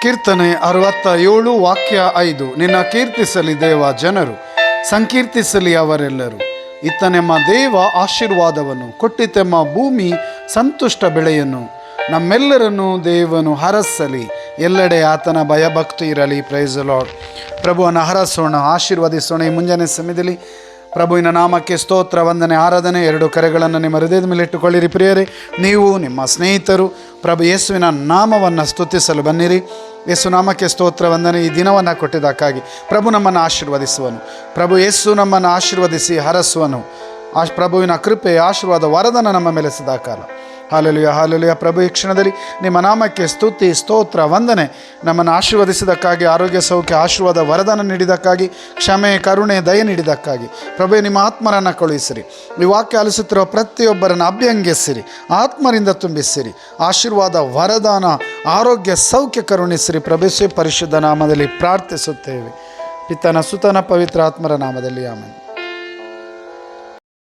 ಕೀರ್ತನೆ 67 ವಾಕ್ಯ 5. ನಿನ್ನ ಕೀರ್ತಿಸಲಿ ದೇವ ಜನರು, ಸಂಕೀರ್ತಿಸಲಿ ಅವರೆಲ್ಲರೂ. ಇತ್ತನೆಮ್ಮ ದೇವ ಆಶೀರ್ವಾದವನ್ನು ಕೊಟ್ಟಿತೆಮ್ಮ ಭೂಮಿ ಸಂತುಷ್ಟ ಬೆಳೆಯನ್ನು. ನಮ್ಮೆಲ್ಲರನ್ನು ದೇವನು ಹರಸಲಿ, ಎಲ್ಲೆಡೆ ಆತನ ಭಯಭಕ್ತಿ ಇರಲಿ. Praise the Lord. ಪ್ರಭುವನ್ನು ಹರಸೋಣ, ಆಶೀರ್ವದಿಸೋಣ. ಈ ಮುಂಜಾನೆ ಸಮಯದಲ್ಲಿ ಪ್ರಭುವಿನ ನಾಮಕ್ಕೆ ಸ್ತೋತ್ರ, ವಂದನೆ, ಆರಾಧನೆ. 2 ಕರೆಗಳನ್ನು ನಿಮ್ಮ ಹೃದಯದ ಮೇಲೆ ಇಟ್ಟುಕೊಳ್ಳಿರಿ. ಪ್ರಿಯರೇ, ನೀವು ನಿಮ್ಮ ಸ್ನೇಹಿತರು ಪ್ರಭು ಯೇಸುವಿನ ನಾಮವನ್ನು ಸ್ತುತಿಸಲು ಬನ್ನಿರಿ. ಯೇಸು ನಾಮಕ್ಕೆ ಸ್ತೋತ್ರ, ವಂದನೆ. ಈ ದಿನವನ್ನು ಕೊಟ್ಟಿದ್ದಕ್ಕಾಗಿ ಪ್ರಭು ನಮ್ಮನ್ನು ಆಶೀರ್ವದಿಸುವನು. ಪ್ರಭು ಯೇಸು ನಮ್ಮನ್ನು ಆಶೀರ್ವದಿಸಿ ಹರಸುವನು. ಪ್ರಭುವಿನ ಕೃಪೆ, ಆಶೀರ್ವಾದ, ವರದಾನ ನಮ್ಮ ಮೇಲೆ ಸದಾಕಾಲ. Hallelujah, hallelujah. ಪ್ರಭು ಈ ಕ್ಷಣದಲ್ಲಿ ನಿಮ್ಮ ನಾಮಕ್ಕೆ ಸ್ತುತಿ, ಸ್ತೋತ್ರ, ವಂದನೆ. ನಮ್ಮನ್ನು ಆಶೀರ್ವದಿಸಿದ್ದಕ್ಕಾಗಿ, ಆರೋಗ್ಯ, ಸೌಖ್ಯ, ಆಶೀರ್ವಾದ, ವರದಾನ ನೀಡಿದ್ದಕ್ಕಾಗಿ, ಕ್ಷಮೆ, ಕರುಣೆ, ದಯೆ ನೀಡಿದ್ದಕ್ಕಾಗಿ ಪ್ರಭು ನಿಮ್ಮ ಆತ್ಮರನ್ನು ಕಳುಹಿಸಿರಿ. ಈ ವಾಕ್ಯ ಆಲಿಸುತ್ತಿರುವ ಪ್ರತಿಯೊಬ್ಬರನ್ನು ಅಭ್ಯಂಗಿಸಿರಿ, ಆತ್ಮರಿಂದ ತುಂಬಿಸಿರಿ. ಆಶೀರ್ವಾದ, ವರದಾನ, ಆರೋಗ್ಯ, ಸೌಖ್ಯ ಕರುಣಿಸಿರಿ. ಪ್ರಭು ಪರಿಶುದ್ಧ ನಾಮದಲ್ಲಿ ಪ್ರಾರ್ಥಿಸುತ್ತೇವೆ, ಪಿತನ ಸುತನ ಪವಿತ್ರ ಆತ್ಮರ ನಾಮದಲ್ಲಿ. ಆಮೆನ್.